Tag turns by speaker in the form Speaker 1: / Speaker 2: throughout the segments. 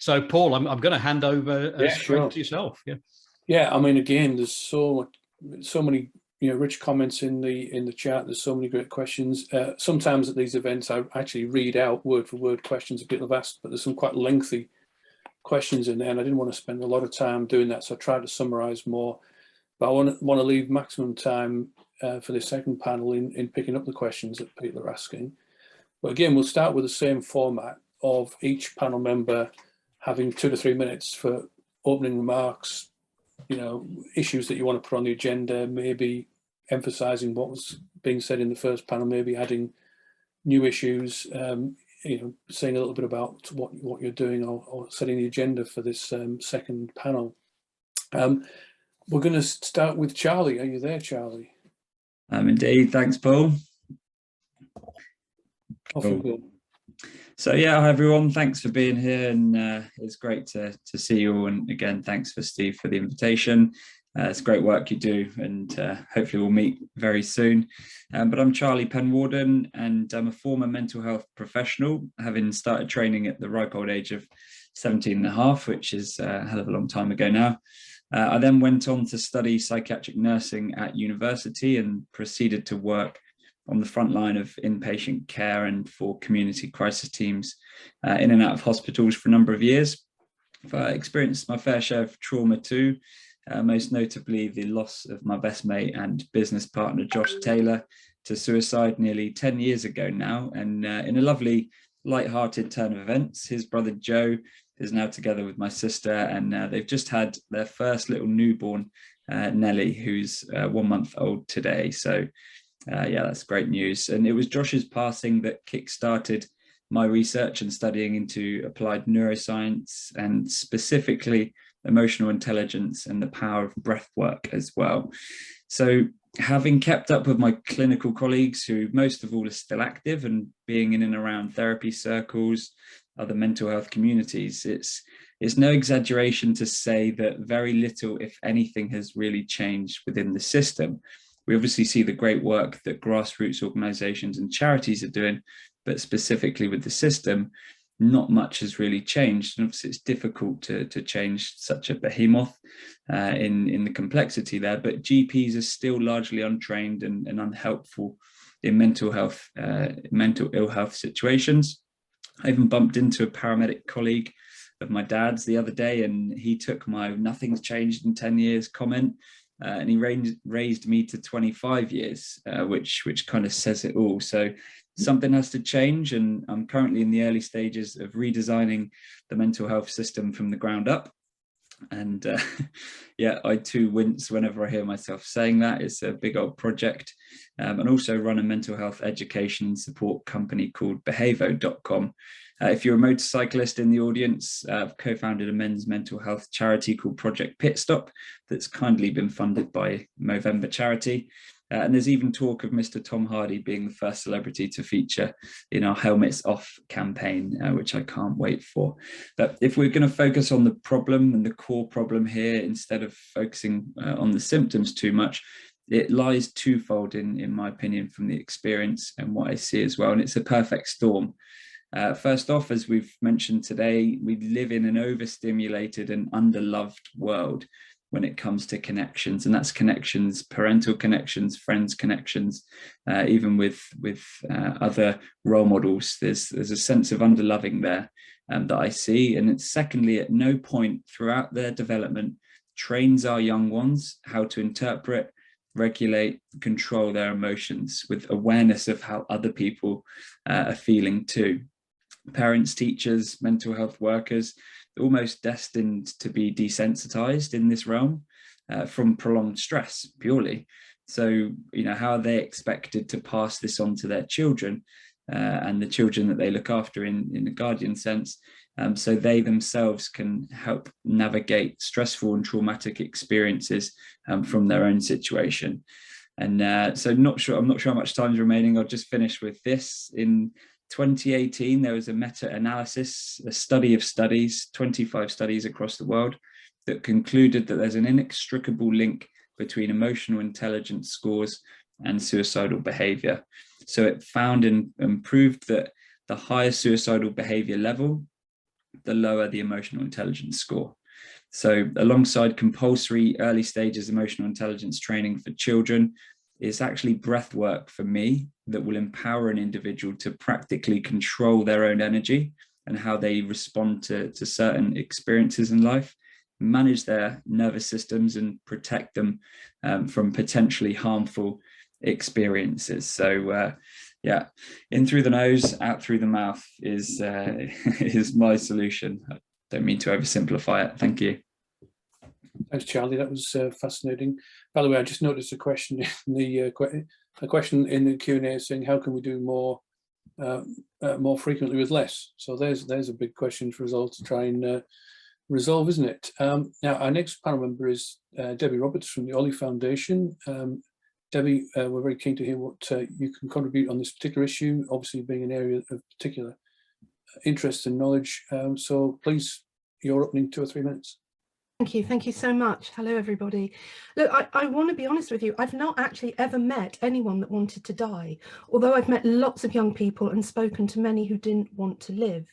Speaker 1: So, Paul, I'm going to hand over straight to yourself.
Speaker 2: Yeah. I mean, again, there's so many rich comments in the chat. There's so many great questions. Sometimes at these events, I actually read out word for word questions that people have asked, but there's some quite lengthy questions in there, and I didn't want to spend a lot of time doing that, so I tried to summarize more. But I want to leave maximum time for the second panel in picking up the questions that people are asking. But again, we'll start with the same format of each panel member having 2 to 3 minutes for opening remarks, issues that you want to put on the agenda, maybe emphasizing what was being said in the first panel, maybe adding new issues, saying a little bit about what you're doing or setting the agenda for this second panel. We're going to start with Charlie. Are you there, Charlie?
Speaker 3: Indeed. Thanks, Paul.
Speaker 2: Cool.
Speaker 3: So yeah, hi everyone. Thanks for being here, and it's great to see you all. And again, thanks for Steve for the invitation. It's great work you do, and hopefully we'll meet very soon. But I'm Charlie Penwarden, and I'm a former mental health professional, having started training at the ripe old age of 17 and a half, which is a hell of a long time ago now. I then went on to study psychiatric nursing at university and proceeded to work on the front line of inpatient care and for community crisis teams in and out of hospitals for a number of years. I experienced my fair share of trauma too, most notably the loss of my best mate and business partner, Josh Taylor, to suicide nearly 10 years ago now. And in a lovely, light-hearted turn of events, his brother Joe is now together with my sister, and they've just had their first little newborn, Nellie, who's 1 month old today. So yeah, that's great news. And it was Josh's passing that kick-started my research and studying into applied neuroscience, and specifically emotional intelligence and the power of breath work as well. So having kept up with my clinical colleagues, who most of all are still active, and being in and around therapy circles, other mental health communities, it's no exaggeration to say that very little, if anything, has really changed within the system. We obviously see the great work that grassroots organizations and charities are doing, but specifically with the system, not much has really changed. And obviously it's difficult to change such a behemoth in the complexity there, but GPs are still largely untrained and unhelpful in mental ill health situations. I even bumped into a paramedic colleague of my dad's the other day, and he took my "nothing's changed in 10 years" comment, and he raised me to 25 years, which kind of says it all. So something has to change, and I'm currently in the early stages of redesigning the mental health system from the ground up. And yeah, I too wince whenever I hear myself saying that. It's a big old project, and also run a mental health education and support company called Behavio.com. If you're a motorcyclist in the audience, I've co-founded a men's mental health charity called Project Pit Stop that's kindly been funded by Movember Charity. And there's even talk of Mr. Tom Hardy being the first celebrity to feature in our Helmets Off campaign, which I can't wait for. But if we're going to focus on the problem and the core problem here, instead of focusing on the symptoms too much, it lies twofold in my opinion, from the experience and what I see as well. And it's a perfect storm. First off, as we've mentioned today, we live in an overstimulated and underloved world when it comes to connections, and that's connections, parental connections, friends connections, even with other role models. There's a sense of underloving there that I see. And it's secondly, at no point throughout their development trains our young ones how to interpret, regulate, control their emotions with awareness of how other people are feeling too. Parents, teachers, mental health workers, almost destined to be desensitized in this realm from prolonged stress purely. So, how are they expected to pass this on to their children and the children that they look after in a guardian sense, so they themselves can help navigate stressful and traumatic experiences from their own situation? And so I'm not sure how much time is remaining. I'll just finish with this. In 2018, there was a meta-analysis, a study of studies, 25 studies across the world, that concluded that there's an inextricable link between emotional intelligence scores and suicidal behavior. So it found and proved that the higher suicidal behavior level, the lower the emotional intelligence score. So alongside compulsory early stages emotional intelligence training for children, it's actually breath work for me that will empower an individual to practically control their own energy and how they respond to certain experiences in life, manage their nervous systems and protect them from potentially harmful experiences. So yeah, in through the nose, out through the mouth is my solution. I don't mean to oversimplify it. Thank you.
Speaker 2: Thanks, Charlie. That was fascinating. By the way, I just noticed a question in the Q&A saying, how can we do more frequently with less? So there's a big question for us all to try and resolve, isn't it? Now, our next panel member is Debbie Roberts from the Ollie Foundation. Debbie, we're very keen to hear what you can contribute on this particular issue, obviously being an area of particular interest and knowledge. So please, your opening 2 or 3 minutes.
Speaker 4: Thank you so much. Hello, everybody. Look, I want to be honest with you. I've not actually ever met anyone that wanted to die, although I've met lots of young people and spoken to many who didn't want to live.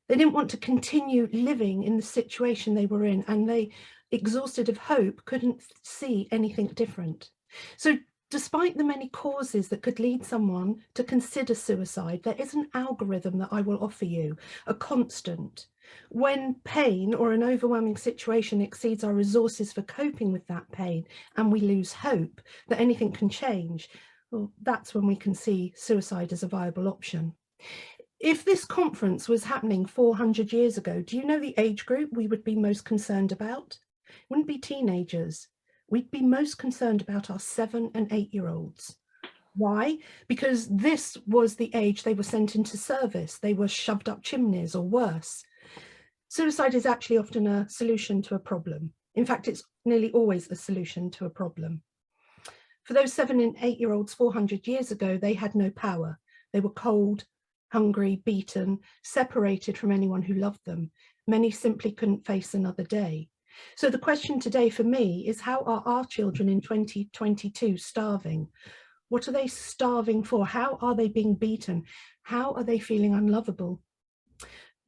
Speaker 4: They didn't want to continue living in the situation they were in, and they, exhausted of hope, couldn't see anything different. So despite the many causes that could lead someone to consider suicide, there is an algorithm that I will offer you, a constant. When pain or an overwhelming situation exceeds our resources for coping with that pain and we lose hope that anything can change, well, that's when we can see suicide as a viable option. If this conference was happening 400 years ago, do you know the age group we would be most concerned about? It wouldn't be teenagers. We'd be most concerned about our 7- and 8-year-olds. Why? Because this was the age they were sent into service. They were shoved up chimneys or worse. Suicide is actually often a solution to a problem. In fact, it's nearly always a solution to a problem. For those 7- and 8-year-olds 400 years ago, they had no power. They were cold, hungry, beaten, separated from anyone who loved them. Many simply couldn't face another day. So the question today for me is, how are our children in 2022 starving? What are they starving for? How are they being beaten? How are they feeling unlovable?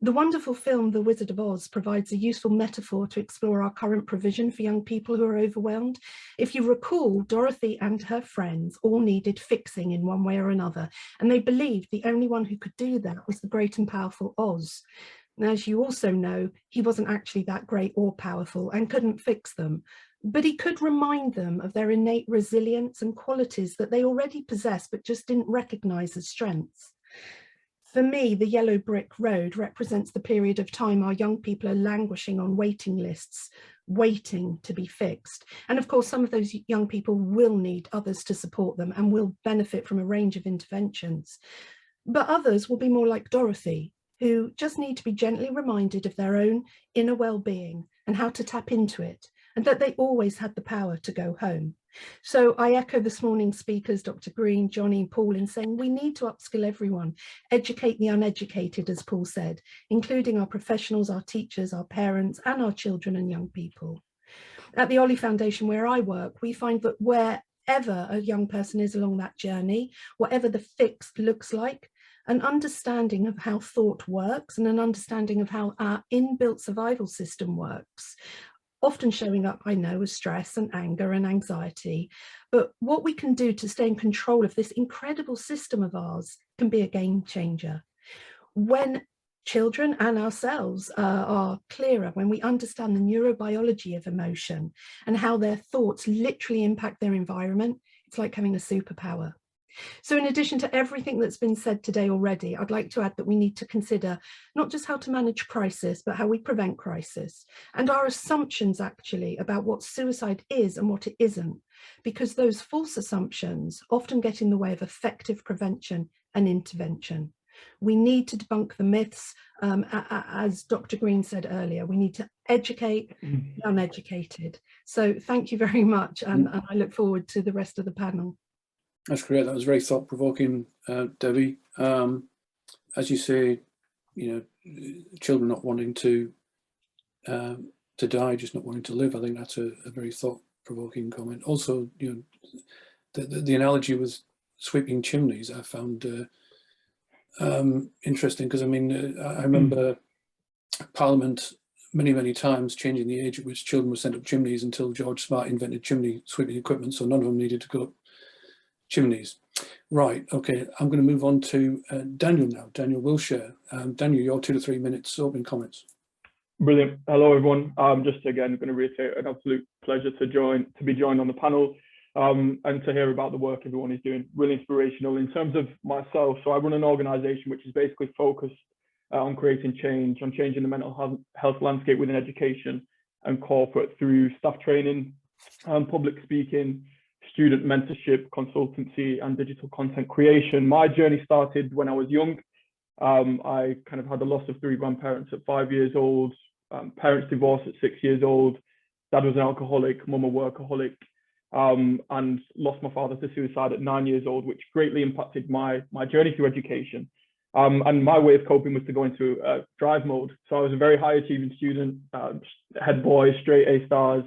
Speaker 4: The wonderful film The Wizard of Oz provides a useful metaphor to explore our current provision for young people who are overwhelmed. If you recall, Dorothy and her friends all needed fixing in one way or another, and they believed the only one who could do that was the great and powerful Oz. And as you also know, he wasn't actually that great or powerful and couldn't fix them, but he could remind them of their innate resilience and qualities that they already possessed but just didn't recognize as strengths. For me, the yellow brick road represents the period of time our young people are languishing on waiting lists, waiting to be fixed. And of course, some of those young people will need others to support them and will benefit from a range of interventions. But others will be more like Dorothy, who just need to be gently reminded of their own inner well-being and how to tap into it, and that they always had the power to go home. So I echo this morning's speakers, Dr. Green, Johnny, and Paul, in saying we need to upskill everyone, educate the uneducated, as Paul said, including our professionals, our teachers, our parents, and our children and young people. At the Ollie Foundation, where I work, we find that wherever a young person is along that journey, whatever the fix looks like, an understanding of how thought works and an understanding of how our inbuilt survival system works, often showing up, I know, as stress and anger and anxiety, but what we can do to stay in control of this incredible system of ours can be a game changer. When children and ourselves are clearer, when we understand the neurobiology of emotion and how their thoughts literally impact their environment, it's like having a superpower. So in addition to everything that's been said today already, I'd like to add that we need to consider not just how to manage crisis, but how we prevent crisis, and our assumptions actually about what suicide is and what it isn't, because those false assumptions often get in the way of effective prevention and intervention. We need to debunk the myths, as Dr. Green said earlier. We need to educate the uneducated. So thank you very much, and I look forward to the rest of the panel.
Speaker 2: That's great. That was very thought-provoking, Debbie. As you say, you know, children not wanting to die, just not wanting to live. I think that's a very thought-provoking comment. Also, you know, the analogy with sweeping chimneys I found interesting, because I mean, I remember Parliament many times, changing the age at which children were sent up chimneys until George Smart invented chimney sweeping equipment, so none of them needed to go up chimneys. Right, okay, I'm going to move on to Daniel now. Daniel Wilshire. Daniel, your 2 to 3 minutes opening comments.
Speaker 5: Brilliant. Hello, everyone. Just again, going to reiterate, an absolute pleasure to be joined on the panel and to hear about the work everyone is doing. Really inspirational. In terms of myself, so I run an organisation which is basically focused on creating change, on changing the mental health landscape within education and corporate through staff training, public speaking, student mentorship, consultancy, and digital content creation. My journey started when I was young. I kind of had the loss of 3 grandparents at 5 years old, parents divorced at 6 years old. Dad was an alcoholic, mum a workaholic, and lost my father to suicide at 9 years old, which greatly impacted my journey through education. And my way of coping was to go into drive mode. So I was a very high achieving student, head boy, straight A stars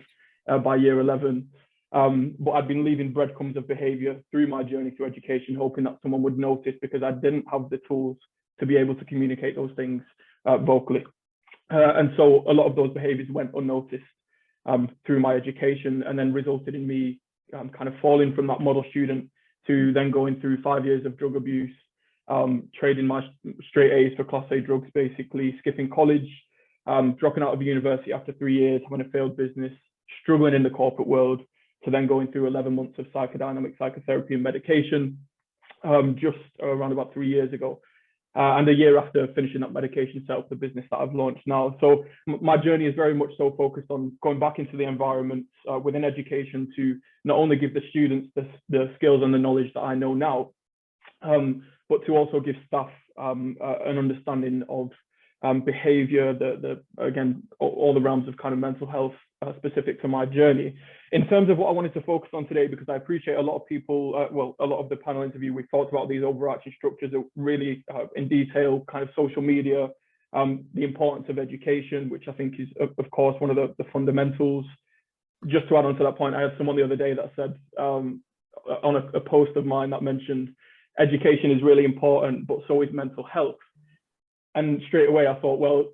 Speaker 5: by year 11. But I'd been leaving breadcrumbs of behavior through my journey through education, hoping that someone would notice, because I didn't have the tools to be able to communicate those things vocally. And so a lot of those behaviors went unnoticed through my education, and then resulted in me kind of falling from that model student to then going through 5 years of drug abuse, trading my straight A's for class A drugs, basically skipping college, dropping out of university after 3 years, having a failed business, struggling in the corporate world, to then going through 11 months of psychodynamic psychotherapy and medication just around about 3 years ago. And a year after finishing that medication, set up the business that I've launched now. So my journey is very much so focused on going back into the environment within education to not only give the students the skills and the knowledge that I know now, but to also give staff an understanding of behavior, again, all the realms of kind of mental health specific to my journey. In terms of what I wanted to focus on today, because I appreciate a lot of people, a lot of the panel interview, we've talked about these overarching structures that really in detail, kind of social media, the importance of education, which I think is, of course, one of the fundamentals. Just to add on to that point, I had someone the other day that said on a post of mine that mentioned education is really important, but so is mental health. And straight away I thought, well,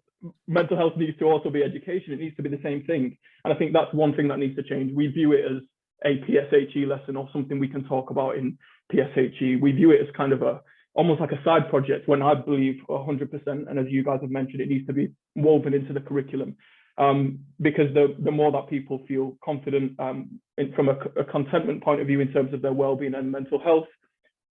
Speaker 5: mental health needs to also be education. It needs to be the same thing. And I think that's one thing that needs to change. We view it as a PSHE lesson or something we can talk about in PSHE. We view it as kind of almost like a side project, when I believe 100%, and as you guys have mentioned, it needs to be woven into the curriculum. Because the more that people feel confident from a contentment point of view in terms of their well-being and mental health,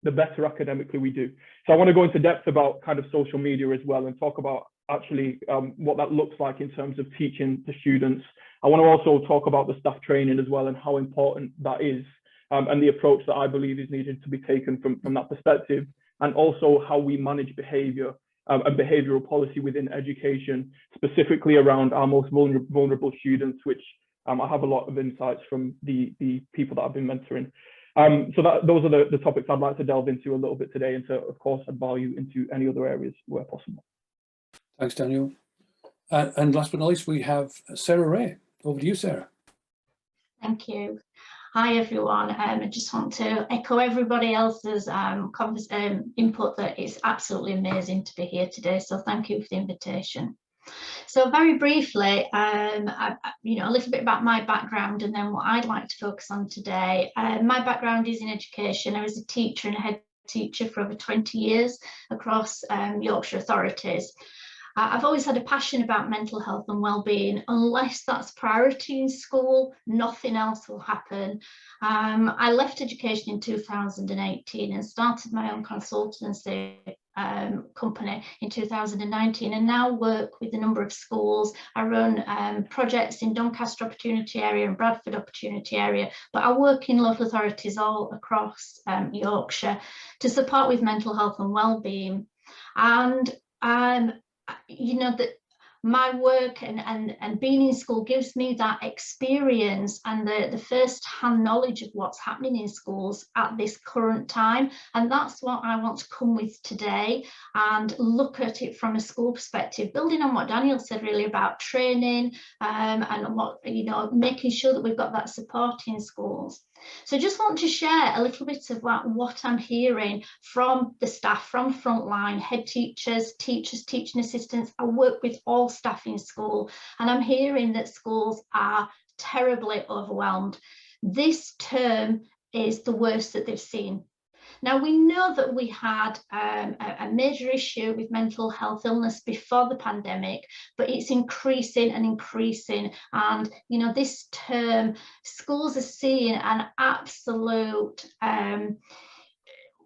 Speaker 5: the better academically we do. So I want to go into depth about kind of social media as well, and talk about actually what that looks like in terms of teaching to students. I want to also talk about the staff training as well, and how important that is, and the approach that I believe is needed to be taken from that perspective, and also how we manage behavior and behavioral policy within education, specifically around our most vulnerable students, which I have a lot of insights from the people that I've been mentoring. So those are the topics I'd like to delve into a little bit today, and to, of course, add value into any other areas where possible.
Speaker 2: Thanks, Daniel. And last but not least, we have Sarah Ray. Over to you, Sarah.
Speaker 6: Thank you. Hi, everyone. I just want to echo everybody else's input that it's absolutely amazing to be here today. So thank you for the invitation. So very briefly, a little bit about my background, and then what I'd like to focus on today. My background is in education. I was a teacher and a head teacher for over 20 years across Yorkshire authorities. I've always had a passion about mental health and well-being. Unless that's priority in school, nothing else will happen. I left education in 2018 and started my own consultancy company in 2019, and now work with a number of schools. I run projects in Doncaster Opportunity Area and Bradford Opportunity Area, but I work in local authorities all across Yorkshire to support with mental health and well-being. And that my work and being in school gives me that experience and the first-hand knowledge of what's happening in schools at this current time. And that's what I want to come with today, and look at it from a school perspective, building on what Daniel said really about training and what, making sure that we've got that support in schools. So just want to share a little bit about what I'm hearing from the staff, from frontline, head teachers, teaching assistants. I work with all staff in school, and I'm hearing that schools are terribly overwhelmed. This term is the worst that they've seen. Now, we know that we had a major issue with mental health illness before the pandemic, but it's increasing and increasing. And, you know, this term, schools are seeing an absolute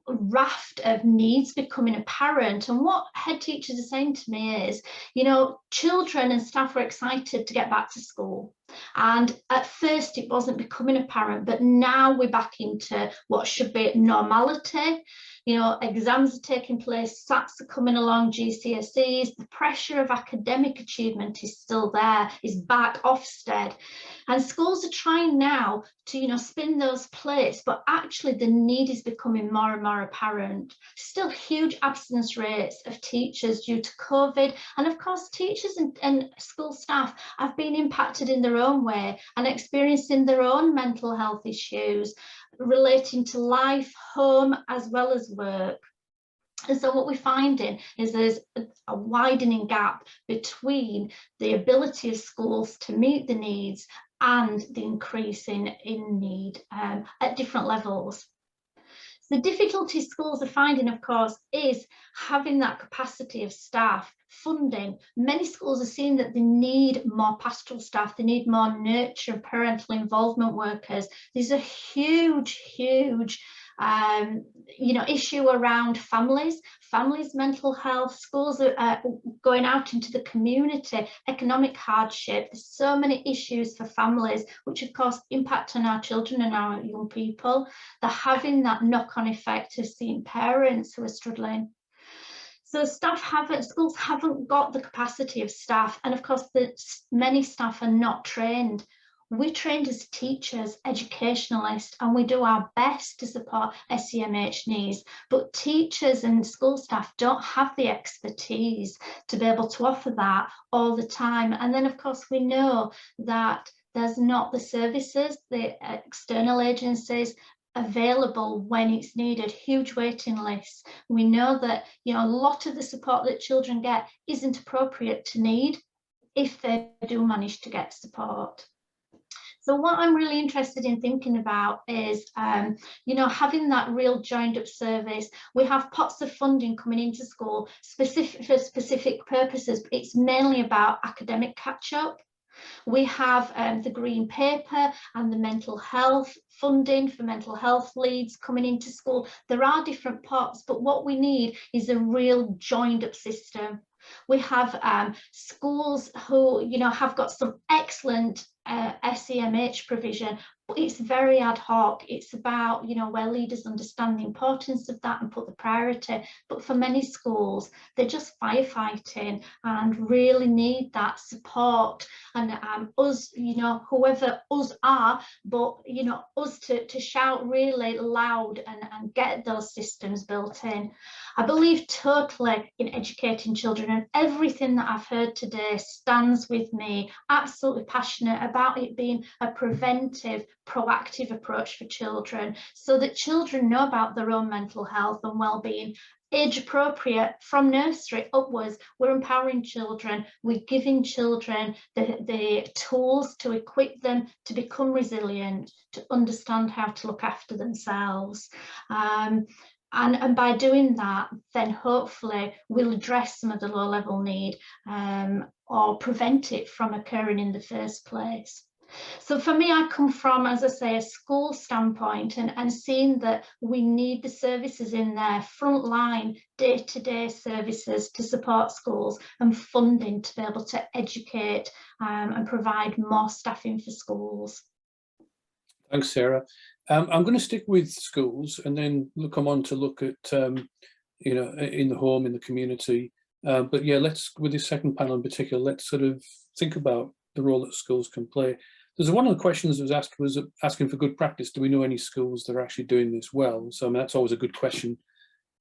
Speaker 6: raft of needs becoming apparent. And what head teachers are saying to me is, you know, children and staff are excited to get back to school. And at first it wasn't becoming apparent, but now we're back into what should be normality. You know, exams are taking place, SATs are coming along, GCSEs, the pressure of academic achievement is still there, is back, Ofsted. And schools are trying now to, you know, spin those plates, but actually the need is becoming more and more apparent. Still huge absence rates of teachers due to COVID. And of course, teachers and school staff have been impacted in their own way and experiencing their own mental health issues relating to life, home, as well as work. And so what we're finding is there's a widening gap between the ability of schools to meet the needs and the increase in need at different levels. The difficulty schools are finding, of course, is having that capacity of staff, funding. Many schools are seeing that they need more pastoral staff, they need more nurture, parental involvement workers. There's a huge, huge you know, issue around families mental health. Schools are going out into the community, economic hardship. There's so many issues for families, which of course impact on our children and our young people. They're having that knock-on effect of seeing parents who are struggling. So schools haven't got the capacity of staff, and of course many staff are not trained. We're trained as teachers, educationalists, and we do our best to support SEMH needs, but teachers and school staff don't have the expertise to be able to offer that all the time. And then, of course, we know that there's not the services, the external agencies available when it's needed, huge waiting lists. We know that, you know, a lot of the support that children get isn't appropriate to need if they do manage to get support. So what I'm really interested in thinking about is, you know, having that real joined up service. We have pots of funding coming into school for specific purposes, but it's mainly about academic catch up. We have the green paper and the mental health funding for mental health leads coming into school. There are different pots, but what we need is a real joined up system. We have schools who, you know, have got some excellent SEMH provision, but it's very ad hoc. It's about, you know, where leaders understand the importance of that and put the priority. But for many schools, they're just firefighting and really need that support. And us, you know, whoever us are, but, you know, us to shout really loud and get those systems built in. I believe totally in educating children, and everything that I've heard today stands with me. Absolutely passionate about it being a preventive, proactive approach for children, so that children know about their own mental health and well-being, age appropriate from nursery upwards. We're empowering children, we're giving children the tools to equip them to become resilient, to understand how to look after themselves. And by doing that, then hopefully we'll address some of the low-level need or prevent it from occurring in the first place. So for me, I come from, as I say, a school standpoint and seeing that we need the services in there, frontline, day-to-day services to support schools and funding to be able to educate and provide more staffing for schools.
Speaker 2: Thanks, Sarah. I'm going to stick with schools and then come on to look at, you know, in the home, in the community. But yeah, let's, with this second panel in particular, let's sort of think about the role that schools can play. There's one of the questions that was asked was asking for good practice. Do we know any schools that are actually doing this well? So I mean, that's always a good question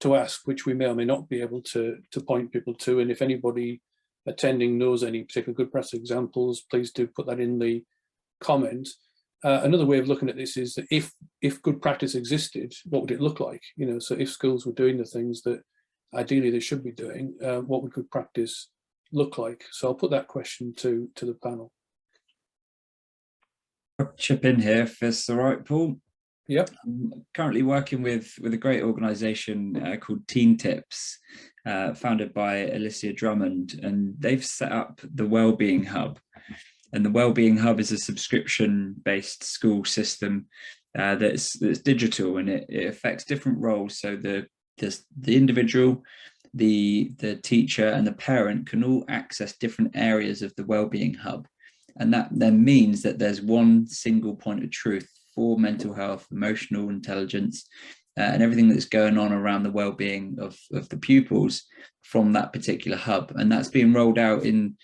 Speaker 2: to ask, which we may or may not be able to point people to. And if anybody attending knows any particular good practice examples, please do put that in the comments. Another way of looking at this is that if good practice existed, what would it look like? You know, so if schools were doing the things that ideally they should be doing, what would good practice look like? So I'll put that question to the panel.
Speaker 3: I'll chip in here if it's all right, Paul.
Speaker 2: Yep.
Speaker 3: I'm currently working with a great organisation called Teen Tips, founded by Alicia Drummond, and they've set up the Wellbeing Hub. And the Wellbeing Hub is a subscription-based school system that's digital, and it affects different roles. So the individual, the teacher, and the parent can all access different areas of the Wellbeing Hub, and that then means that there's one single point of truth for mental health, emotional intelligence, and everything that's going on around the well-being of the pupils from that particular hub. And that's being rolled out in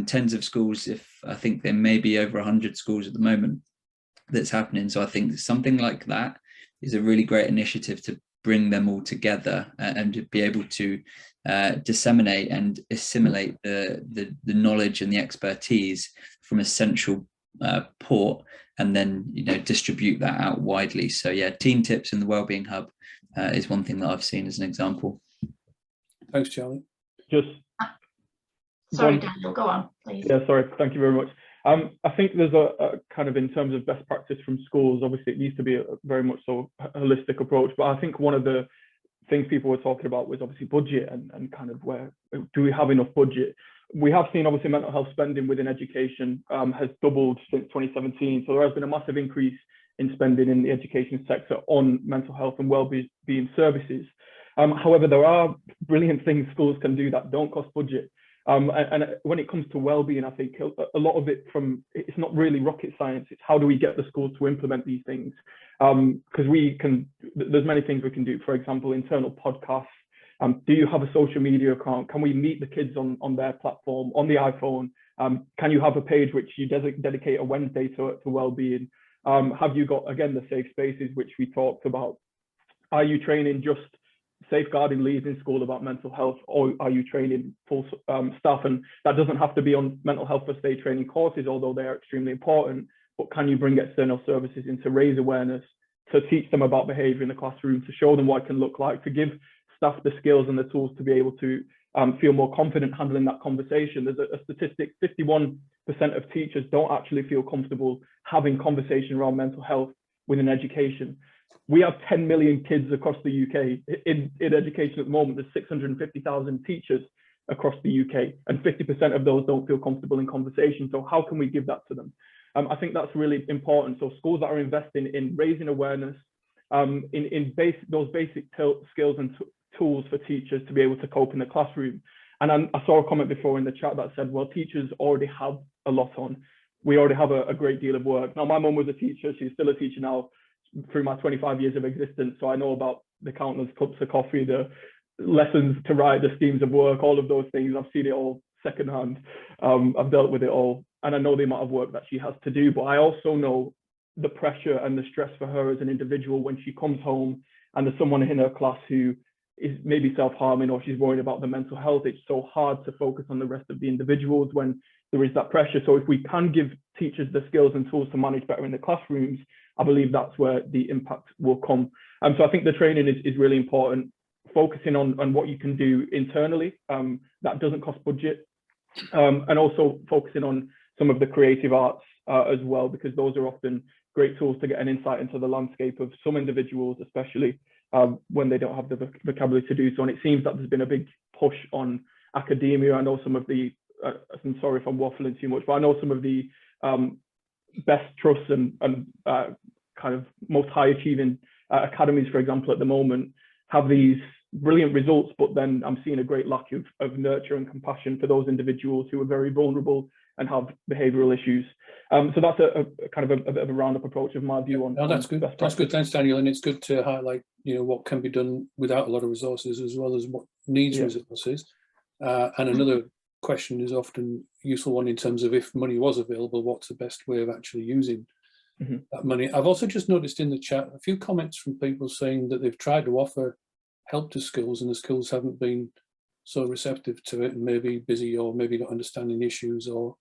Speaker 3: tens of schools. I think there may be over 100 schools at the moment that's happening. So I think something like that is a really great initiative to bring them all together and to be able to disseminate and assimilate the knowledge and the expertise from a central port, and then, you know, distribute that out widely. So yeah, Teen Tips and the Wellbeing Hub is one thing that I've seen as an example.
Speaker 2: Thanks, Charlie.
Speaker 6: Sorry, Daniel, go on, please.
Speaker 5: Yeah, sorry, thank you very much. I think there's a kind of, in terms of best practice from schools, obviously it needs to be a very much so holistic approach, but I think one of the things people were talking about was obviously budget and kind of where do we have enough budget. We have seen obviously mental health spending within education has doubled since 2017. So there has been a massive increase in spending in the education sector on mental health and well-being services. However, there are brilliant things schools can do that don't cost budget. And when it comes to well-being, I think a lot of it it's not really rocket science. It's how do we get the schools to implement these things? Because there's many things we can do. For example, internal podcasts. Do you have a social media account? Can we meet the kids on their platform, on the iPhone? Can you have a page which you dedicate a Wednesday to well-being? Have you got, again, the safe spaces, which we talked about? Are you training just safeguarding leads in school about mental health, or are you training full staff? And that doesn't have to be on mental health first aid training courses, although they are extremely important, but can you bring external services in to raise awareness, to teach them about behavior in the classroom, to show them what it can look like, to give staff the skills and the tools to be able to feel more confident handling that conversation. There's a statistic, 51% of teachers don't actually feel comfortable having conversation around mental health within education. We have 10 million kids across the UK in education at the moment. There's 650,000 teachers across the UK, and 50% of those don't feel comfortable in conversation. So how can we give that to them? I think that's really important. So schools that are investing in raising awareness, in those basic skills and tools for teachers to be able to cope in the classroom. And I saw a comment before in the chat that said, well, teachers already have a lot on. We already have a great deal of work. Now, my mum was a teacher. She's still a teacher now through my 25 years of existence. So I know about the countless cups of coffee, the lessons to write, the schemes of work, all of those things. I've seen it all secondhand. I've dealt with it all. And I know the amount of work that she has to do, but I also know the pressure and the stress for her as an individual when she comes home and there's someone in her class who is maybe self-harming, or she's worried about the mental health. It's so hard to focus on the rest of the individuals when there is that pressure. So if we can give teachers the skills and tools to manage better in the classrooms, I believe that's where the impact will come. So I think the training is really important, focusing on what you can do internally that doesn't cost budget, and also focusing on some of the creative arts as well, because those are often great tools to get an insight into the landscape of some individuals, especially when they don't have the vocabulary to do so. And it seems that there's been a big push on academia. I know some of the, I'm sorry if I'm waffling too much, but I know some of the best trusts and kind of most high achieving academies, for example, at the moment, have these brilliant results, but then I'm seeing a great lack of nurture and compassion for those individuals who are very vulnerable and have behavioural issues. So that's a kind of a bit of a roundup approach of my view on.
Speaker 2: No, that's good. That's good. Thanks, Daniel. And it's good to highlight, what can be done without a lot of resources, as well as what needs resources. And another question is often useful one in terms of, if money was available, what's the best way of actually using that money? I've also just noticed in the chat a few comments from people saying that they've tried to offer help to schools and the schools haven't been so receptive to it, and maybe busy or maybe not understanding issues, or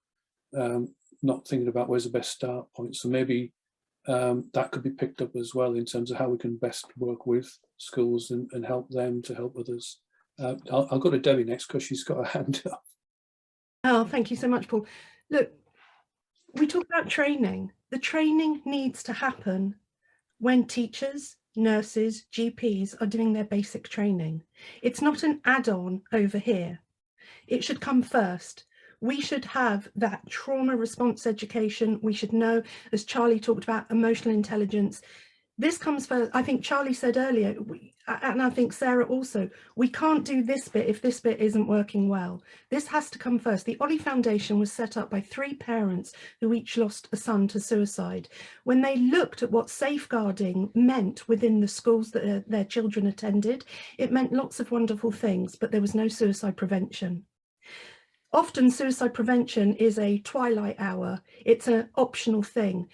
Speaker 2: not thinking about where's the best start point. So maybe that could be picked up as well in terms of how we can best work with schools and help them to help others. I'll go to Debbie next because she's got a hand up.
Speaker 4: Oh, thank you so much, Paul. Look, we talk about training. The training needs to happen when teachers, nurses, GPs are doing their basic training. It's not an add-on over here. It should come first. We should have that trauma response education. We should know, as Charlie talked about, emotional intelligence. This comes first. I think Charlie said earlier, and I think Sarah also, we can't do this bit if this bit isn't working well. This has to come first. The Ollie Foundation was set up by 3 parents who each lost a son to suicide. When they looked at what safeguarding meant within the schools that their children attended, it meant lots of wonderful things, but there was no suicide prevention. Often suicide prevention is a twilight hour. It's an optional thing.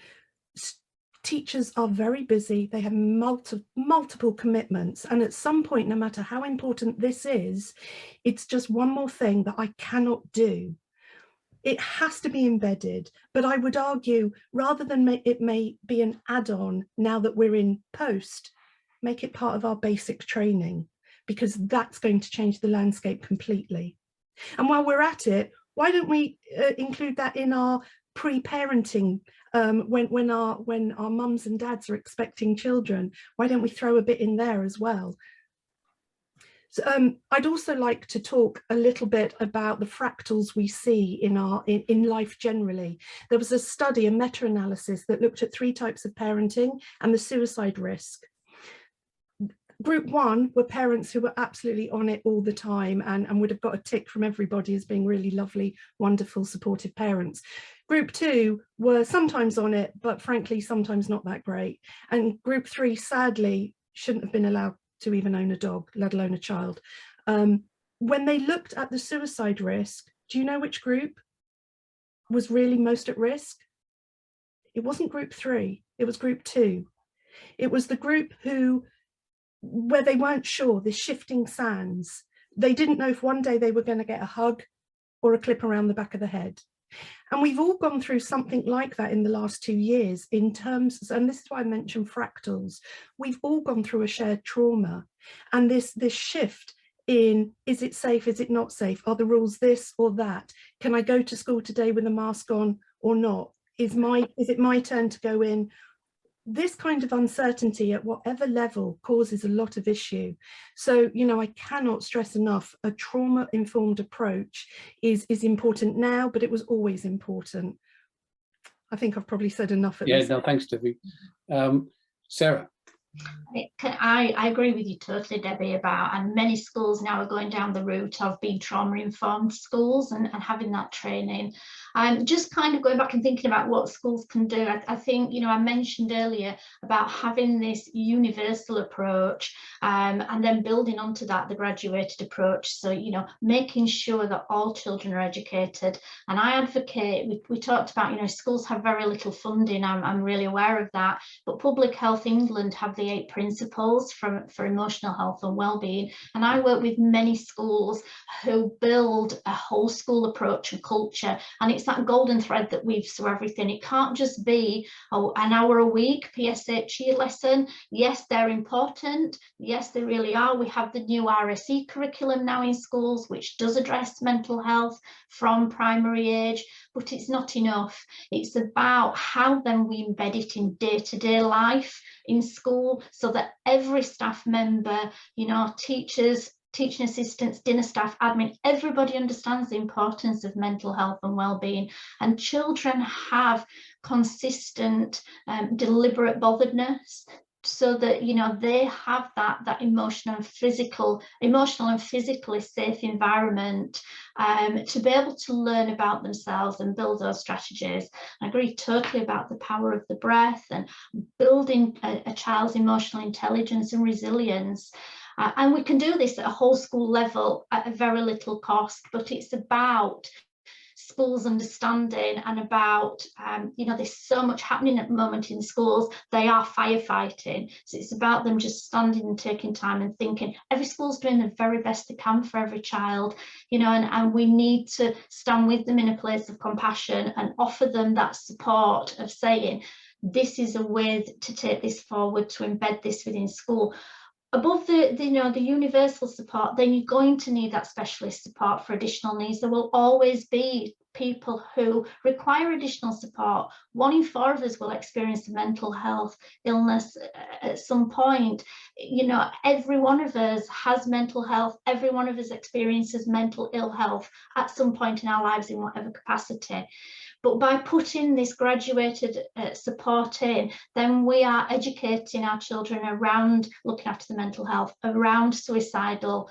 Speaker 4: Teachers are very busy. They have multiple commitments. And at some point, no matter how important this is, it's just one more thing that I cannot do. It has to be embedded. But I would argue, rather than it may be an add-on now that we're in post, make it part of our basic training, because that's going to change the landscape completely. And while we're at it, why don't we include that in our pre-parenting, when our mums and dads are expecting children? Why don't we throw a bit in there as well? So, I'd also like to talk a little bit about the fractals we see in life generally. There was a study, a meta-analysis, that looked at 3 types of parenting and the suicide risk. Group 1 were parents who were absolutely on it all the time and would have got a tick from everybody as being really lovely, wonderful, supportive parents. Group 2 were sometimes on it, but frankly, sometimes not that great. And Group 3, sadly, shouldn't have been allowed to even own a dog, let alone a child. When they looked at the suicide risk, do you know which group was really most at risk? It wasn't Group 3, it was Group 2. It was the group where they weren't sure, the shifting sands. They didn't know if one day they were going to get a hug or a clip around the back of the head. And we've all gone through something like that in the last 2 years in terms, and this is why I mentioned fractals. We've all gone through a shared trauma, and this shift in, is it safe, is it not safe? Are the rules this or that? Can I go to school today with a mask on or not? Is it my turn to go in? This kind of uncertainty at whatever level causes a lot of issue. So, you know, I cannot stress enough, a trauma-informed approach is important now, but it was always important. I think I've probably said enough at this.
Speaker 2: Yeah, no, thanks, Debbie. Sarah.
Speaker 6: I agree with you totally, Debbie, and many schools now are going down the route of being trauma-informed schools and having that training. Just kind of going back and thinking about what schools can do, I think, you know, I mentioned earlier about having this universal approach and then building onto that the graduated approach. So, you know, making sure that all children are educated. And I advocate, we talked about, you know, schools have very little funding, I'm really aware of that, but Public Health England have the 8 principles for emotional health and well-being, and I work with many schools who build a whole school approach and culture, and it's that golden thread that weaves through everything. It can't just be an hour a week PSHE lesson. Yes, they're important, yes they really are. We have the new RSE curriculum now in schools which does address mental health from primary age, but it's not enough. It's about how then we embed it in day-to-day life in school, so that every staff member, you know, teachers, teaching assistants, dinner staff, admin, everybody understands the importance of mental health and well-being, and children have consistent, deliberate botheredness, so that, you know, they have that emotional and physically safe environment to be able to learn about themselves and build those strategies. I agree totally about the power of the breath and building a child's emotional intelligence and resilience. And we can do this at a whole school level at a very little cost, but it's about schools understanding and about, you know, there's so much happening at the moment in schools. They are firefighting. So it's about them just standing and taking time and thinking every school's doing the very best they can for every child, you know, and we need to stand with them in a place of compassion and offer them that support of saying, this is a way to take this forward, to embed this within school. Above the you know, the universal support, then you're going to need that specialist support for additional needs. There will always be people who require additional support. 1 in 4 of us will experience a mental health illness at some point. You know, every one of us has mental health. Every one of us experiences mental ill health at some point in our lives in whatever capacity. But by putting this graduated support in, then we are educating our children around looking after the mental health, around suicidal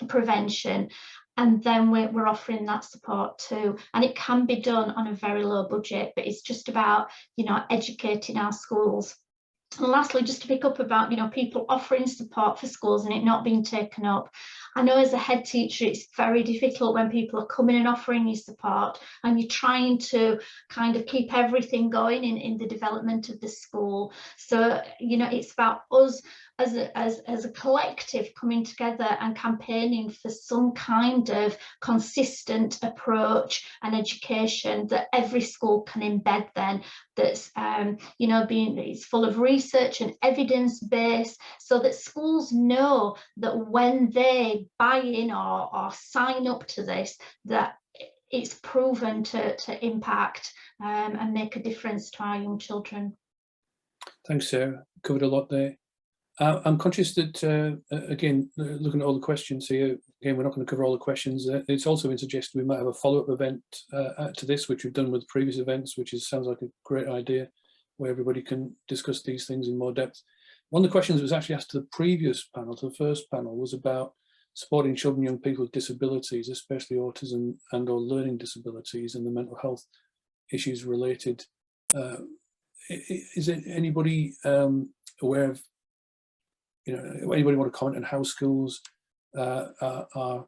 Speaker 6: prevention. And then we're offering that support too. And it can be done on a very low budget, but it's just about, you know, educating our schools. And lastly, just to pick up about, you know, people offering support for schools and it not being taken up. I know as a head teacher, it's very difficult when people are coming and offering you support and you're trying to kind of keep everything going in the development of the school. So, you know, it's about us as a collective coming together and campaigning for some kind of consistent approach and education that every school can embed then, that's you know, it's full of research and evidence base, so that schools know that when they buy in or sign up to this, that it's proven to impact and make a difference to our young children.
Speaker 2: Thanks, Sarah. Covered a lot there. I'm conscious that, again, looking at all the questions here, again, we're not going to cover all the questions. It's also been suggested we might have a follow-up event to this, which we've done with previous events, which sounds like a great idea, where everybody can discuss these things in more depth. One of the questions that was actually asked to the previous panel, to the first panel, was about supporting children and young people with disabilities, especially autism and or learning disabilities and the mental health issues related. Is it anybody aware of, you know, anybody want to comment on how schools are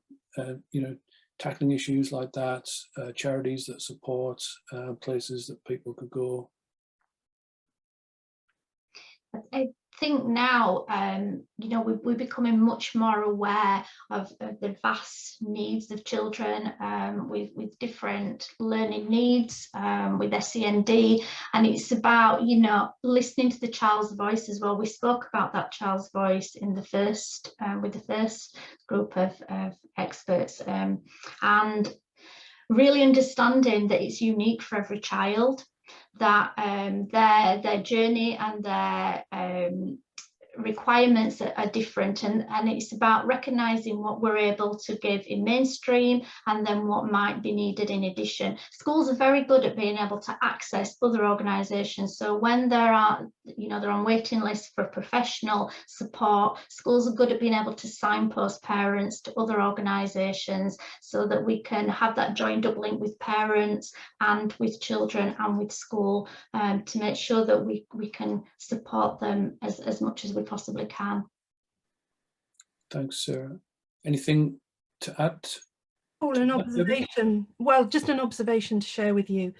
Speaker 2: you know, tackling issues like that, charities that support, places that people could go?
Speaker 6: I think now, you know, we're becoming much more aware of the vast needs of children with different learning needs, with SEND, and it's about, you know, listening to the child's voice as well. We spoke about that child's voice in the first, with the first group of experts, and really understanding that it's unique for every child, that their journey and their requirements are different, and it's about recognizing what we're able to give in mainstream and then what might be needed in addition. Schools are very good at being able to access other organizations, so when there are, you know, they're on waiting lists for professional support, schools are good at being able to signpost parents to other organizations so that we can have that joined up link with parents and with children and with school, to make sure that we can support them as much as we possibly can.
Speaker 2: Thanks, Sarah. Anything to add?
Speaker 4: Paul, an observation. Well, just an observation to share with you.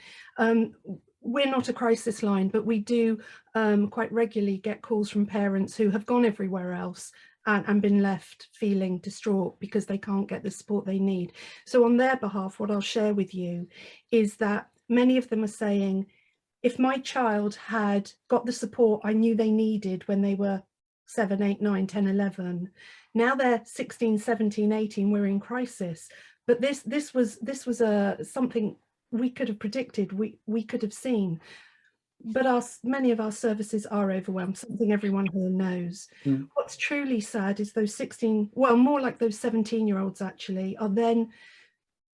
Speaker 4: We're not a crisis line, but we do quite regularly get calls from parents who have gone everywhere else and been left feeling distraught because they can't get the support they need. So on their behalf, what I'll share with you is that many of them are saying, if my child had got the support I knew they needed when they were 7, 8, 9, 10, 11, now they're 16, 17, 18, we're in crisis. But this was something we could have predicted, we could have seen. But many of our services are overwhelmed, something everyone here knows. Mm. What's truly sad is those 16, well, more like those 17-year-olds actually, are then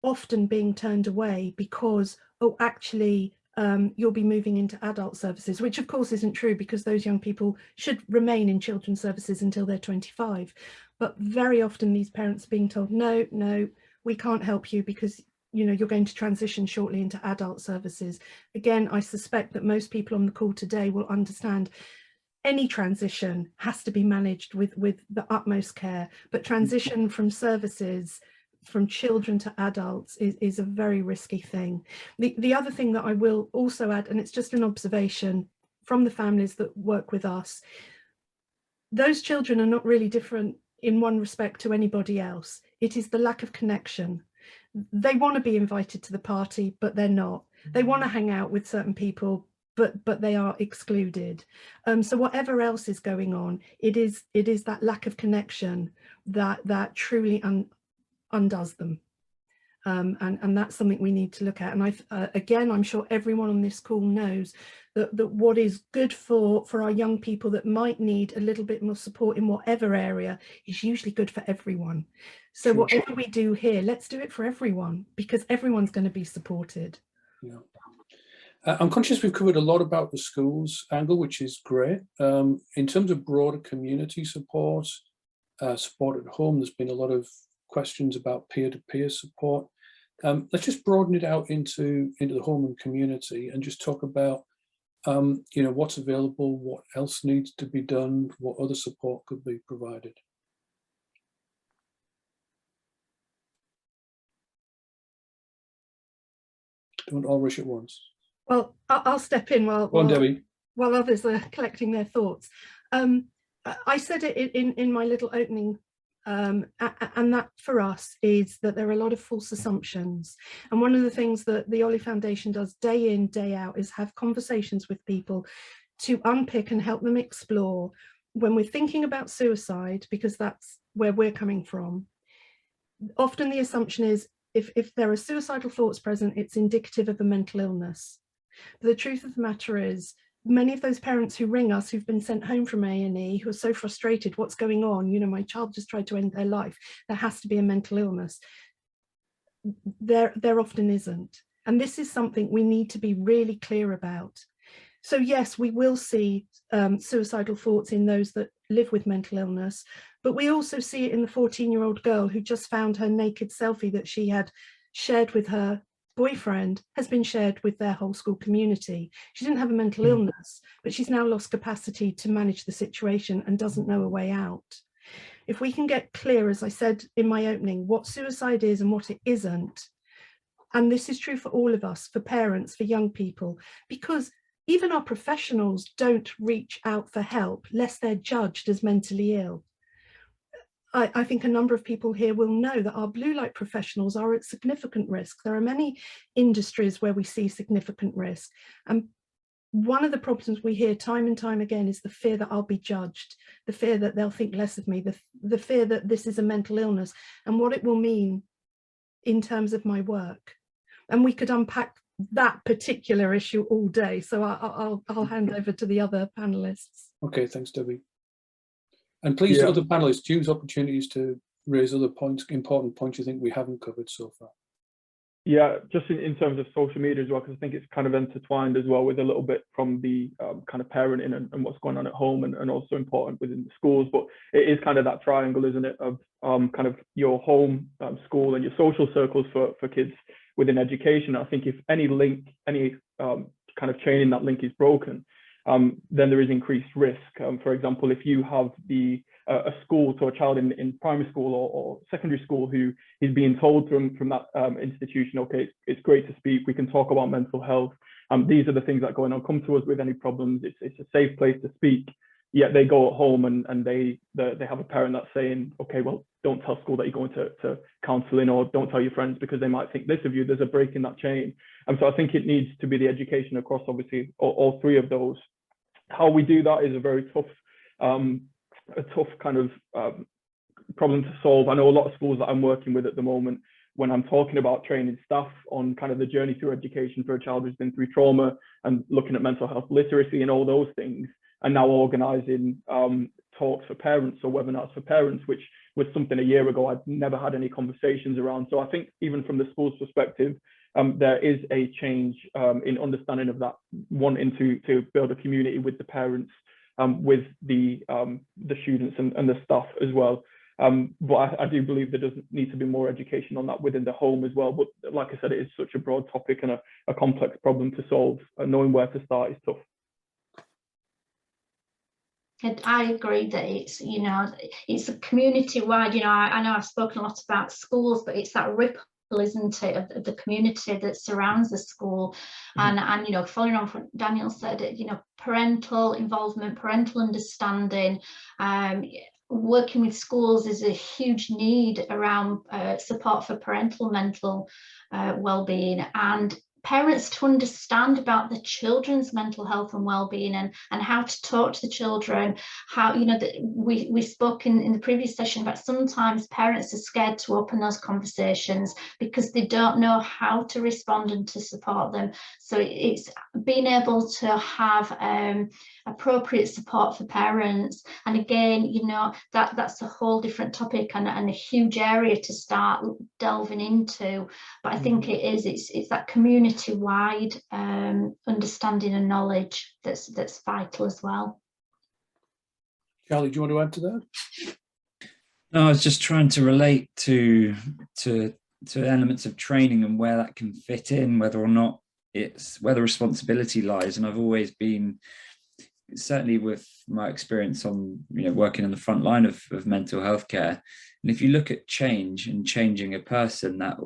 Speaker 4: often being turned away because, oh, actually, you'll be moving into adult services, which of course isn't true, because those young people should remain in children's services until they're 25. But very often these parents are being told, no, we can't help you because, you know, you're going to transition shortly into adult services. Again, I suspect that most people on the call today will understand any transition has to be managed with the utmost care, but transition from services from children to adults is a very risky thing. The other thing that I will also add, and it's just an observation from the families that work with us, those children are not really different in one respect to anybody else. It is the lack of connection. They want to be invited to the party, but they're not. They want to hang out with certain people, but they are excluded. So whatever else is going on, it is that lack of connection that truly undoes them. And that's something we need to look at. And again, I'm sure everyone on this call knows that what is good for our young people that might need a little bit more support in whatever area is usually good for everyone. So whatever we do here, let's do it for everyone, because everyone's going to be supported. Yeah.
Speaker 2: I'm conscious we've covered a lot about the schools angle, which is great. In terms of broader community support, support at home, there's been a lot of questions about peer-to-peer support. Let's just broaden it out into the home and community and just talk about you know, what's available, what else needs to be done, what other support could be provided. Don't all rush at once.
Speaker 4: Well, I'll step in while others are collecting their thoughts. I said it in my little opening, and that for us is that there are a lot of false assumptions. And one of the things that the Ollie Foundation does day in, day out is have conversations with people to unpick and help them explore when we're thinking about suicide, because that's where we're coming from. Often the assumption is if there are suicidal thoughts present, it's indicative of a mental illness. But the truth of the matter is, many of those parents who ring us, who've been sent home from A&E, who are so frustrated, what's going on? You know, my child just tried to end their life. There has to be a mental illness. There often isn't. And this is something we need to be really clear about. So yes, we will see suicidal thoughts in those that live with mental illness, but we also see it in the 14-year-old girl who just found her naked selfie that she had shared with her boyfriend has been shared with their whole school community. She didn't have a mental illness, but she's now lost capacity to manage the situation and doesn't know a way out. If we can get clear, as I said in my opening, what suicide is and what it isn't, and this is true for all of us, for parents, for young people, because even our professionals don't reach out for help lest they're judged as mentally ill. I think a number of people here will know that our blue light professionals are at significant risk. There are many industries where we see significant risk. And one of the problems we hear time and time again is the fear that I'll be judged, the fear that they'll think less of me, the fear that this is a mental illness and what it will mean in terms of my work. And we could unpack that particular issue all day. So I'll hand over to the other panelists.
Speaker 2: Okay, thanks, Debbie. And please, other panelists, use opportunities to raise other points, important points you think we haven't covered so far.
Speaker 5: Yeah, just in terms of social media as well, because I think it's kind of intertwined as well with a little bit from the kind of parenting and what's going on at home and also important within the schools. But it is kind of that triangle, isn't it, of kind of your home, school and your social circles for kids within education. I think if any link, any kind of chain in that link is broken, then there is increased risk. For example, if you have a school to a child in primary school or secondary school who is being told from that institution, okay, it's great to speak, we can talk about mental health, these are the things that are going on, come to us with any problems, it's a safe place to speak, yet they go at home and they have a parent that's saying, okay, well, don't tell school that you're going to counselling, or don't tell your friends because they might think this of you. There's a break in that chain. And so I think it needs to be the education across, obviously, all three of those. How we do that is a very tough kind of problem to solve. I know a lot of schools that I'm working with at the moment, when I'm talking about training staff on kind of the journey through education for a child who's been through trauma and looking at mental health literacy and all those things, and now organising talks for parents or webinars for parents, which was something a year ago I'd never had any conversations around. So I think even from the school's perspective, there is a change in understanding of that, wanting to build a community with the parents, with the students and the staff as well. But I do believe there does need to be more education on that within the home as well. But like I said, it is such a broad topic and a complex problem to solve. Knowing where to start is tough.
Speaker 6: I agree that it's, you know, it's a community-wide, you know, I know I've spoken a lot about schools, but it's that ripple, isn't it, of the community that surrounds the school. And you know, following on from what Daniel said, you know, parental involvement, parental understanding, working with schools is a huge need around support for parental mental well-being, and parents to understand about the children's mental health and well-being, and how to talk to the children. How, you know, that we spoke in the previous session about sometimes parents are scared to open those conversations because they don't know how to respond and to support them. So it's being able to have appropriate support for parents. And again, you know, that's a whole different topic and a huge area to start delving into. But I think it's that community-wide understanding and knowledge that's vital as well.
Speaker 2: Charlie, do you want to add to that?
Speaker 3: No, I was just trying to relate to elements of training and where that can fit in, whether or not it's where the responsibility lies. And I've always been, certainly with my experience on, you know, working on the front line of mental health care, and if you look at change and changing a person, that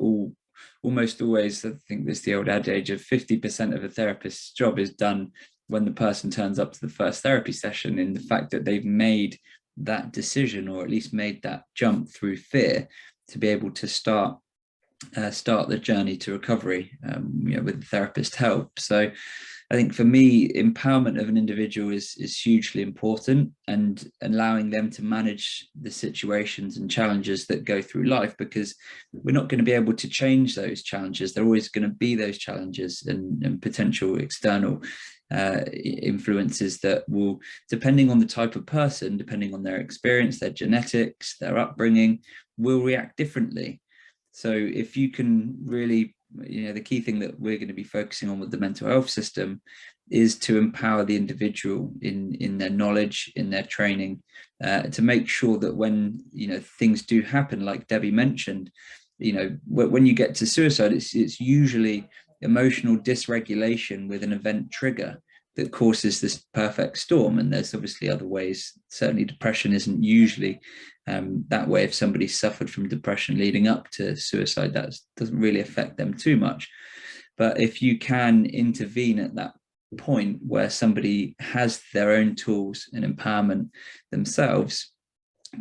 Speaker 3: almost always, I think there's the old adage of 50% of a therapist's job is done when the person turns up to the first therapy session, in the fact that they've made that decision, or at least made that jump through fear to be able to start the journey to recovery, you know, with the therapist help. So I think for me, empowerment of an individual is hugely important, and allowing them to manage the situations and challenges that go through life, because we're not going to be able to change those challenges. They're always going to be those challenges and potential external influences that will, depending on the type of person, depending on their experience, their genetics, their upbringing, will react differently. So if you can really, you know, the key thing that we're going to be focusing on with the mental health system is to empower the individual in their knowledge, in their training, to make sure that when, you know, things do happen, like Debbie mentioned, you know, when you get to suicide, it's usually emotional dysregulation with an event trigger that causes this perfect storm. And there's obviously other ways. Certainly depression isn't usually that way. If somebody suffered from depression leading up to suicide, that doesn't really affect them too much. But if you can intervene at that point where somebody has their own tools and empowerment themselves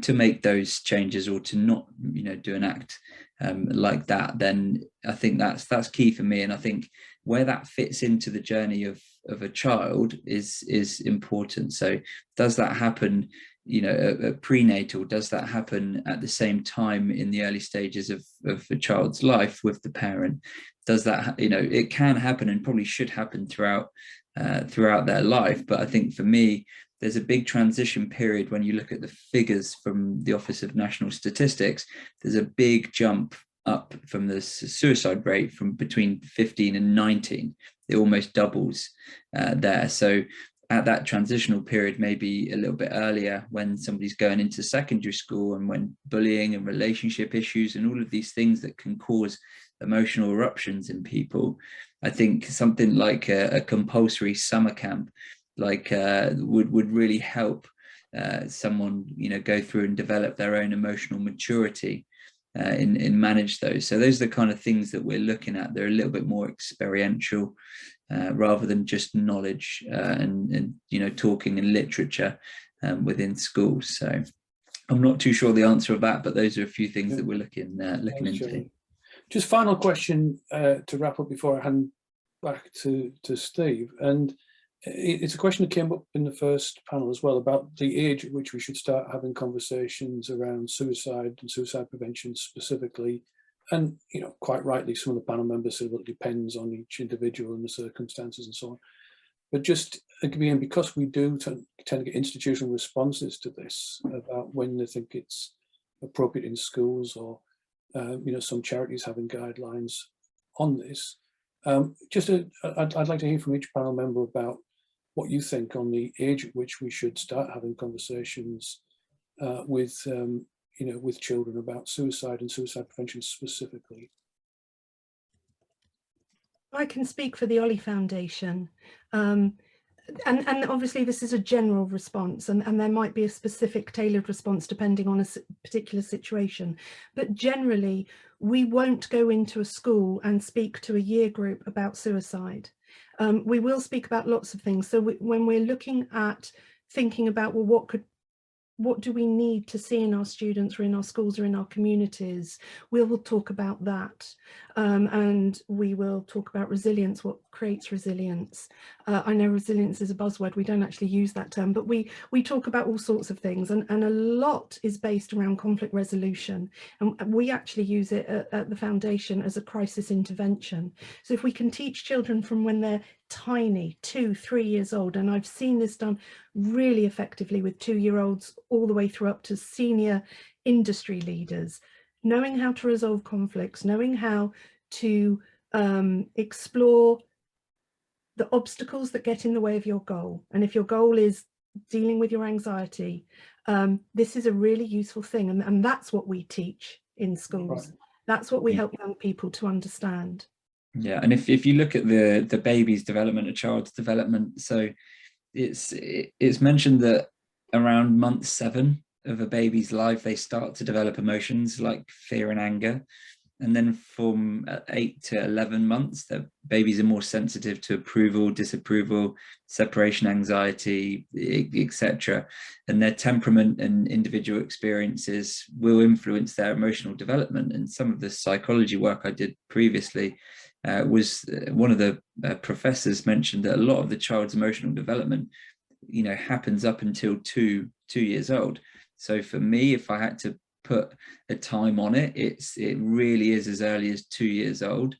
Speaker 3: to make those changes, or to not, you know, do an act like that, then I think that's key for me. And I think where that fits into the journey of a child is important. So does that happen, you know, at prenatal? Does that happen at the same time in the early stages of a child's life with the parent? Does that, you know, it can happen and probably should happen throughout their life. But I think for me, there's a big transition period. When you look at the figures from the Office of National Statistics, there's a big jump up from the suicide rate from between 15 and 19. It almost doubles there. So at that transitional period, maybe a little bit earlier, when somebody's going into secondary school, and when bullying and relationship issues and all of these things that can cause emotional eruptions in people, I think something like a compulsory summer camp would really help someone, you know, go through and develop their own emotional maturity in manage those. So those are the kind of things that we're looking at. They're a little bit more experiential rather than just knowledge and you know, talking and literature within schools. So I'm not too sure the answer of that, but those are a few things that we're looking into.
Speaker 2: Just final question to wrap up before I hand back to Steve. And it's a question that came up in the first panel as well, about the age at which we should start having conversations around suicide and suicide prevention specifically. And, you know, quite rightly, some of the panel members said, well, it depends on each individual and the circumstances and so on. But just again, because we do tend to get institutional responses to this about when they think it's appropriate in schools, or, you know, some charities having guidelines on this. I'd like to hear from each panel member about what you think on the age at which we should start having conversations with, you know, with children about suicide and suicide prevention specifically.
Speaker 4: I can speak for the Ollie Foundation. and obviously this is a general response, and there might be a specific tailored response depending on a particular situation, but generally we won't go into a school and speak to a year group about suicide. We will speak about lots of things. So when we're looking at thinking about, well, what do we need to see in our students or in our schools or in our communities, we will talk about that. And we will talk about resilience, what creates resilience. I know resilience is a buzzword, we don't actually use that term, but we talk about all sorts of things, and a lot is based around conflict resolution. And we actually use it at the foundation as a crisis intervention. So if we can teach children from when they're tiny, 2-3 years old, and I've seen this done really effectively with 2-year-olds all the way through up to senior industry leaders, knowing how to resolve conflicts, knowing how to explore the obstacles that get in the way of your goal. And if your goal is dealing with your anxiety, this is a really useful thing, and that's what we teach in schools. Right. That's what we help young people to understand.
Speaker 3: Yeah, and if you look at the baby's development, a child's development, so it's mentioned that around month 7 of a baby's life they start to develop emotions like fear and anger, and then from 8 to 11 months the babies are more sensitive to approval, disapproval, separation anxiety, etc., and their temperament and individual experiences will influence their emotional development. And some of the psychology work I did previously was one of the professors mentioned that a lot of the child's emotional development, happens up until two years old. So for me, if I had to put a time on it, it really is as early as 2 years old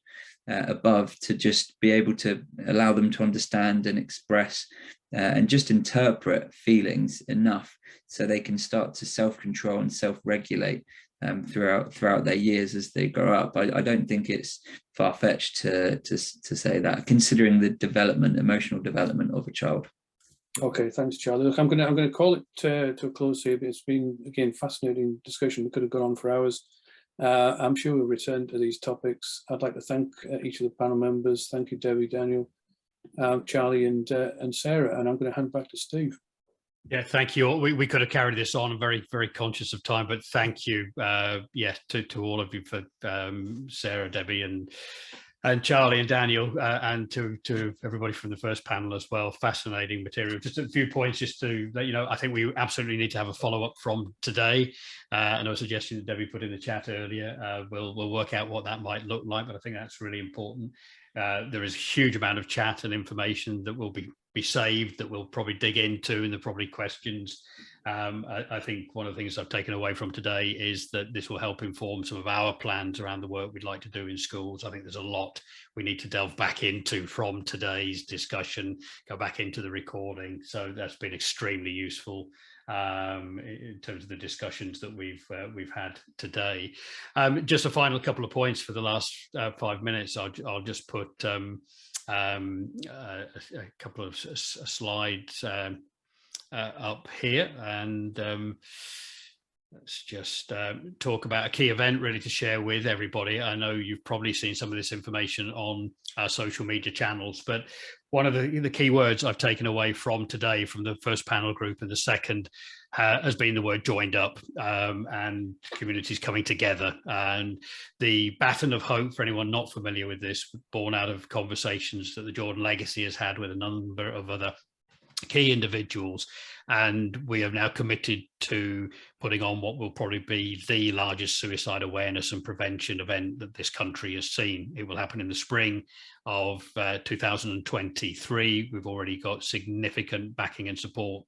Speaker 3: above, to just be able to allow them to understand and express and just interpret feelings enough so they can start to self-control and self-regulate throughout their years as they grow up. I don't think it's far-fetched to say that, considering the emotional development of a child.
Speaker 2: Okay, thanks, Charlie. Look, I'm going to call it to a close here. But it's been, again, fascinating discussion. We could have gone on for hours. I'm sure we'll return to these topics. I'd like to thank each of the panel members. Thank you, Debbie, Daniel, Charlie, and Sarah. And I'm going to hand back to Steve.
Speaker 1: Yeah, thank you. We could have carried this on. I'm very, very conscious of time, but thank you, to all of you for Sarah, Debbie, and Charlie and Daniel, and to everybody from the first panel as well. Fascinating material. Just a few points just to let you know. I think we absolutely need to have a follow-up from today. And a suggestion that Debbie put in the chat earlier. We'll work out what that might look like, but I think that's really important. There is a huge amount of chat and information that will be saved, that we'll probably dig into, and there are probably questions. I think one of the things I've taken away from today is that this will help inform some of our plans around the work we'd like to do in schools. I think there's a lot we need to delve back into from today's discussion, go back into the recording. So that's been extremely useful in terms of the discussions that we've had today. Just a final couple of points for the last 5 minutes. I'll just put a couple of slides up here, and let's just talk about a key event really to share with everybody. I know you've probably seen some of this information on our social media channels, but one of the key words I've taken away from today from the first panel group and the second has been the word joined up, and communities coming together. And the baton of hope, for anyone not familiar with this, born out of conversations that the Jordan Legacy has had with a number of other key individuals, and we have now committed to putting on what will probably be the largest suicide awareness and prevention event that this country has seen. It will happen in the spring of 2023. We've already got significant backing and support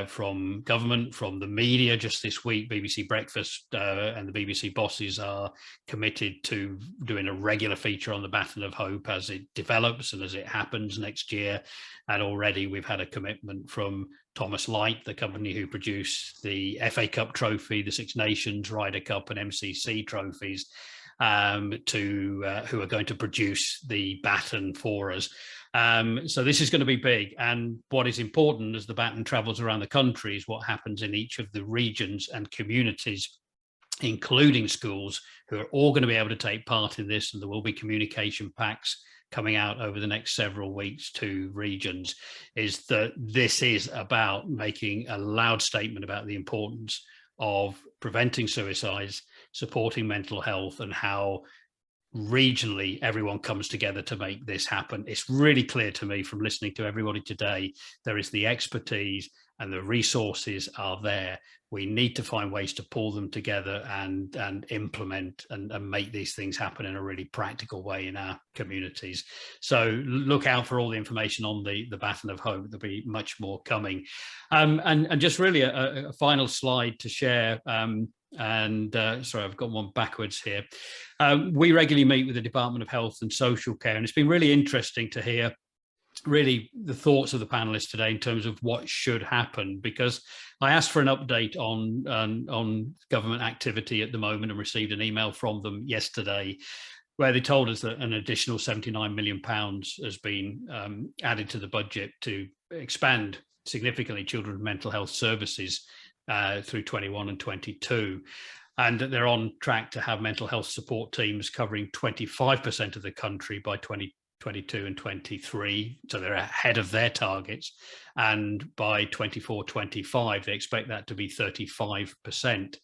Speaker 1: from government, from the media. Just this week, BBC Breakfast and the BBC bosses are committed to doing a regular feature on the Baton of Hope as it develops and as it happens next year. And already we've had a commitment from Thomas Light, the company who produced the FA Cup trophy, the Six Nations Ryder Cup and MCC trophies, who are going to produce the baton for us. So this is going to be big, and what is important as the baton travels around the country is what happens in each of the regions and communities, including schools, who are all going to be able to take part in this, and there will be communication packs coming out over the next several weeks to regions, is that this is about making a loud statement about the importance of preventing suicides, supporting mental health, and how regionally everyone comes together to make this happen. It's really clear to me from listening to everybody today, there is the expertise and the resources are there. We need to find ways to pull them together and implement and make these things happen in a really practical way in our communities. So look out for all the information on the Baton of Hope. There'll be much more coming. And just really a final slide to share. Sorry, I've got one backwards here. We regularly meet with the Department of Health and Social Care, and it's been really interesting to hear really the thoughts of the panelists today in terms of what should happen, because I asked for an update on government activity at the moment and received an email from them yesterday where they told us that an additional £79 million has been added to the budget to expand significantly children's mental health services through 21 and 22, and that they're on track to have mental health support teams covering 25% of the country by 2022 and 23, so they're ahead of their targets, and by 24-25 they expect that to be 35%.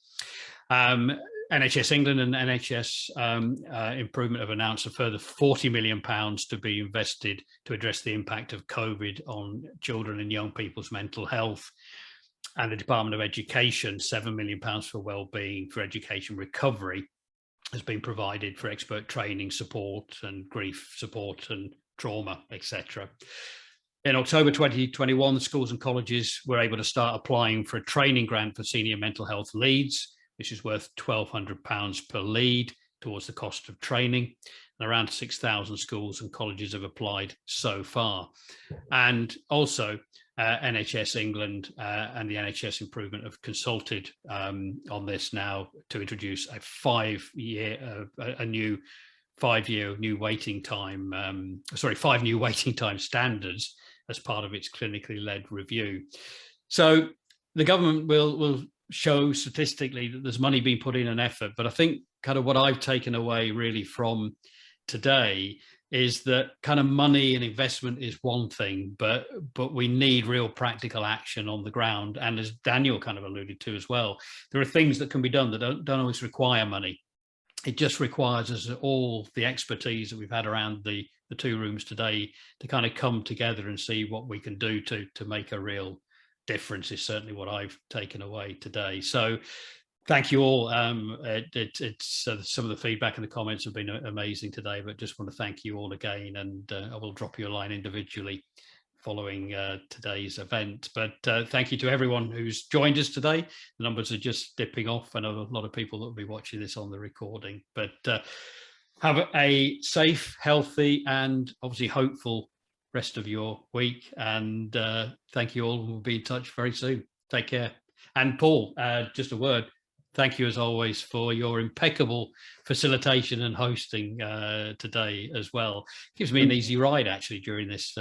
Speaker 1: NHS England and NHS Improvement have announced a further £40 million to be invested to address the impact of COVID on children and young people's mental health. And the Department of Education, £7 million for wellbeing for education recovery has been provided for expert training support and grief support and trauma, etc. In October 2021, schools and colleges were able to start applying for a training grant for senior mental health leads, which is worth £1,200 per lead towards the cost of training. And around 6,000 schools and colleges have applied so far. And also, NHS England and the NHS Improvement have consulted on this now to introduce a 5 new waiting time, 5 new waiting time standards as part of its clinically led review. So the government will show statistically that there's money being put in an effort, but I think kind of what I've taken away really from today is that kind of money and investment is one thing, but we need real practical action on the ground. And as Daniel kind of alluded to as well, there are things that can be done that don't always require money. It just requires us all the expertise that we've had around the two rooms today to kind of come together and see what we can do to make a real difference, is certainly what I've taken away today. So thank you all. It's some of the feedback and the comments have been amazing today, but just want to thank you all again, and I will drop you a line individually following today's event. But thank you to everyone who's joined us today. The numbers are just dipping off. I know a lot of people that will be watching this on the recording, but have a safe, healthy, and obviously hopeful rest of your week. And thank you all. We'll be in touch very soon. Take care. And Paul, just a word. Thank you as always for your impeccable facilitation and hosting today as well. Gives me an easy ride actually during this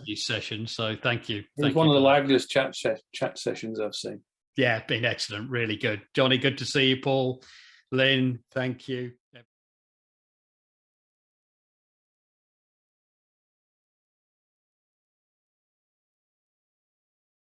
Speaker 1: these sessions. So thank you.
Speaker 2: It's one of the liveliest chat sessions I've seen.
Speaker 1: Yeah, been excellent. Really good. Johnny, good to see you. Paul, Lynn, thank you.